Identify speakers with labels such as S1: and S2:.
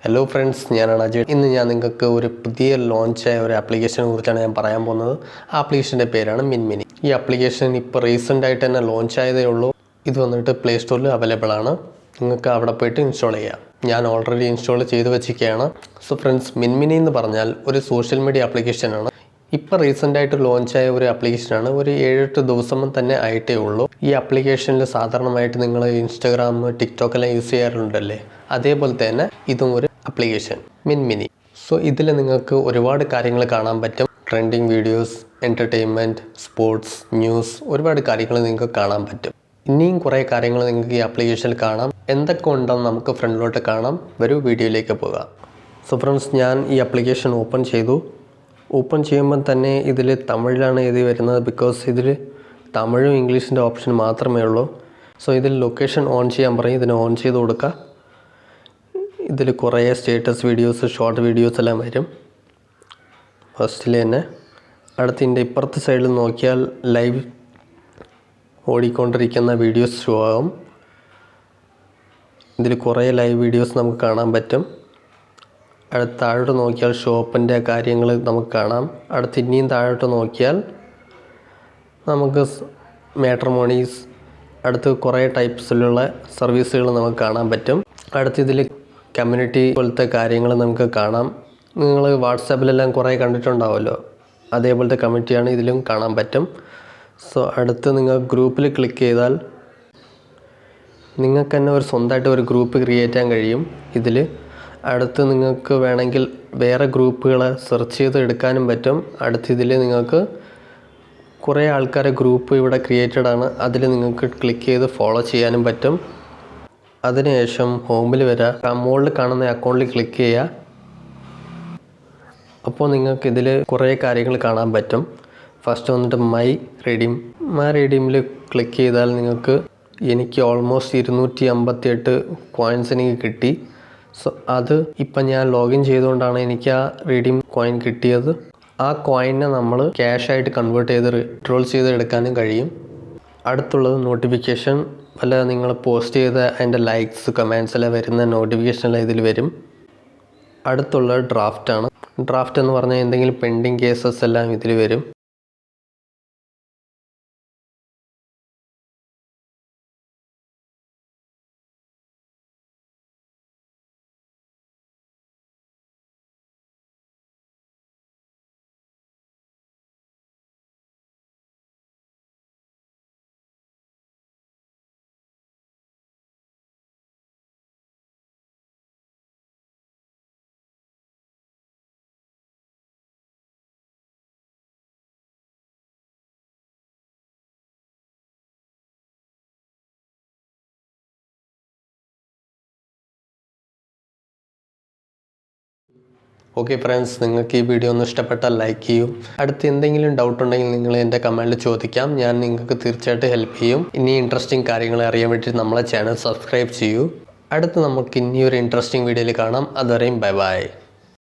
S1: Hello friends, ഞാനാണ് അജയ്. ഇന്ന് ഞാൻ നിങ്ങൾക്ക് ഒരു പുതിയ ലോഞ്ചായ ഒരു ആപ്ലിക്കേഷനെ കുറിച്ചാണ് ഞാൻ പറയാൻ പോകുന്നത്. ആ ആപ്ലിക്കേഷൻ്റെ പേരാണ് മിൻമിനി. ഈ ആപ്ലിക്കേഷൻ ഇപ്പോൾ റീസെൻ്റായിട്ട് തന്നെ ലോഞ്ച് ആയതേ ഉള്ളൂ. ഇത് വന്നിട്ട് പ്ലേ സ്റ്റോറിൽ അവൈലബിൾ ആണ്. നിങ്ങൾക്ക് അവിടെ പോയിട്ട് ഇൻസ്റ്റാൾ ചെയ്യാം. ഞാൻ ഓൾറെഡി ഇൻസ്റ്റാൾ ചെയ്ത് വെച്ചിരിക്കുകയാണ്. സോ ഫ്രണ്ട്സ്, മിൻമിനി എന്ന് പറഞ്ഞാൽ ഒരു സോഷ്യൽ മീഡിയ ആപ്ലിക്കേഷനാണ്. ഇപ്പോൾ റീസെൻ്റായിട്ട് ലോഞ്ചായ ഒരു ആപ്ലിക്കേഷനാണ്. ഒരു 7-8 ദിവസം തന്നെ ആയിട്ടേ ഉള്ളൂ. ഈ ആപ്ലിക്കേഷനിൽ സാധാരണമായിട്ട് നിങ്ങൾ ഇൻസ്റ്റാഗ്രാം, ടിക്ടോക്ക് എല്ലാം യൂസ് ചെയ്യാറുണ്ടല്ലേ, അതേപോലെ തന്നെ ഇതും ഒരു ആപ്ലിക്കേഷൻ മിൻമിനി. സോ ഇതിൽ നിങ്ങൾക്ക് ഒരുപാട് കാര്യങ്ങൾ കാണാൻ പറ്റും. Trending videos, entertainment, sports, news, ഒരുപാട് കാര്യങ്ങൾ നിങ്ങൾക്ക് കാണാൻ പറ്റും. ഇനിയും കുറേ കാര്യങ്ങൾ നിങ്ങൾക്ക് ഈ ആപ്ലിക്കേഷനിൽ കാണാം. എന്തൊക്കെ ഉണ്ടെന്ന് നമുക്ക് ഫ്രണ്ടിലോട്ട് കാണാം. വരൂ വീഡിയോയിലേക്ക് പോകാം. സോ ഫ്രണ്ട്സ്, ഞാൻ ഈ ആപ്ലിക്കേഷൻ ഓപ്പൺ ചെയ്തു. ഓപ്പൺ ചെയ്യുമ്പോൾ തന്നെ ഇതിൽ തമിഴിലാണ് എഴുതി വരുന്നത്. ബിക്കോസ് ഇതിൽ തമിഴും ഇംഗ്ലീഷിൻ്റെ ഓപ്ഷൻ മാത്രമേ ഉള്ളൂ. സോ ഇതിൽ ലൊക്കേഷൻ ഓൺ ചെയ്യാൻ പറയും. ഇതിന് ഓൺ ചെയ്ത് കൊടുക്കുക. ഇതിൽ കുറേ സ്റ്റേറ്റസ് വീഡിയോസ്, ഷോർട്ട് വീഡിയോസ് എല്ലാം വരും ഫസ്റ്റിൽ തന്നെ. അടുത്തിൻ്റെ ഇപ്പുറത്തെ സൈഡിൽ നോക്കിയാൽ ലൈവ് ഓടിക്കൊണ്ടിരിക്കുന്ന വീഡിയോസ് ഷോ ആകും. ഇതിൽ കുറേ ലൈവ് വീഡിയോസ് നമുക്ക് കാണാൻ പറ്റും. അടുത്ത് താഴോട്ട് നോക്കിയാൽ ഷോപ്പിൻ്റെ കാര്യങ്ങൾ നമുക്ക് കാണാം. അടുത്ത് ഇനിയും താഴോട്ട് നോക്കിയാൽ നമുക്ക് മാട്രിമോണീസ്, അടുത്ത് കുറേ ടൈപ്സിലുള്ള സർവീസുകൾ നമുക്ക് കാണാൻ പറ്റും. അടുത്ത് ഇതിൽ കമ്മ്യൂണിറ്റി പോലത്തെ കാര്യങ്ങൾ നമുക്ക് കാണാം. നിങ്ങൾ വാട്സാപ്പിലെല്ലാം കുറേ കണ്ടിട്ടുണ്ടാവുമല്ലോ, അതേപോലത്തെ കമ്മ്യൂണിറ്റിയാണ് ഇതിലും കാണാൻ പറ്റും. സോ അടുത്ത് നിങ്ങൾ ഗ്രൂപ്പിൽ ക്ലിക്ക് ചെയ്താൽ നിങ്ങൾക്ക് തന്നെ ഒരു സ്വന്തമായിട്ട് ഒരു ഗ്രൂപ്പ് ക്രിയേറ്റ് ചെയ്യാൻ കഴിയും ഇതിൽ. അടുത്ത് നിങ്ങൾക്ക് വേണമെങ്കിൽ വേറെ ഗ്രൂപ്പുകളെ സെർച്ച് ചെയ്ത് എടുക്കാനും പറ്റും. അടുത്ത് ഇതിൽ നിങ്ങൾക്ക് കുറേ ആൾക്കാരെ ഗ്രൂപ്പ് ഇവിടെ ക്രിയേറ്റഡ് ആണ്. അതിൽ നിങ്ങൾക്ക് ക്ലിക്ക് ചെയ്ത് ഫോളോ ചെയ്യാനും പറ്റും. അതിനുശേഷം ഹോമിൽ വരിക, മുകളിൽ കാണുന്ന അക്കൗണ്ടിൽ ക്ലിക്ക് ചെയ്യുക. അപ്പോൾ നിങ്ങൾക്ക് ഇതിൽ കുറേ കാര്യങ്ങൾ കാണാൻ പറ്റും. ഫസ്റ്റ് വന്നിട്ട് മൈ റെഡീമിൽ ക്ലിക്ക് ചെയ്താൽ എനിക്ക് ഓൾമോസ്റ്റ് 258 കോയിൻസ് എനിക്ക് കിട്ടി. സോ അത് ഇപ്പം ഞാൻ ലോഗിൻ ചെയ്തുകൊണ്ടാണ് എനിക്ക് ആ റീഡീം കോയിൻ കിട്ടിയത്. ആ കോയിനെ നമ്മൾ ക്യാഷായിട്ട് കൺവേർട്ട് ചെയ്ത് വിഡ്രോൾ ചെയ്ത് എടുക്കാനും കഴിയും. അടുത്തുള്ളത് നോട്ടിഫിക്കേഷൻ. പല നിങ്ങൾ പോസ്റ്റ് ചെയ്ത അതിൻ്റെ ലൈക്സ്, കമൻസ് എല്ലാം വരുന്ന നോട്ടിഫിക്കേഷനെല്ലാം ഇതിൽ വരും. അടുത്തുള്ളത് ഡ്രാഫ്റ്റാണ്. ഡ്രാഫ്റ്റ് എന്ന് പറഞ്ഞാൽ എന്തെങ്കിലും പെൻഡിങ് കേസസ് എല്ലാം ഇതിൽ വരും. ഓക്കെ ഫ്രണ്ട്സ്, നിങ്ങൾക്ക് ഈ വീഡിയോ ഒന്ന് ഇഷ്ടപ്പെട്ടാൽ ലൈക്ക് ചെയ്യും. അടുത്ത് എന്തെങ്കിലും ഡൗട്ട് ഉണ്ടെങ്കിൽ നിങ്ങൾ എൻ്റെ കമൻറ്റിൽ ചോദിക്കാം. ഞാൻ നിങ്ങൾക്ക് തീർച്ചയായിട്ടും ഹെൽപ്പ് ചെയ്യും. ഇനി ഇൻട്രസ്റ്റിംഗ് കാര്യങ്ങൾ അറിയാൻ വേണ്ടി നമ്മളെ ചാനൽ സബ്സ്ക്രൈബ് ചെയ്യൂ. അടുത്ത് നമുക്ക് ഇനിയൊരു ഇൻട്രസ്റ്റിംഗ് വീഡിയോയിൽ കാണാം. അതുവരെയും ബൈ ബൈ.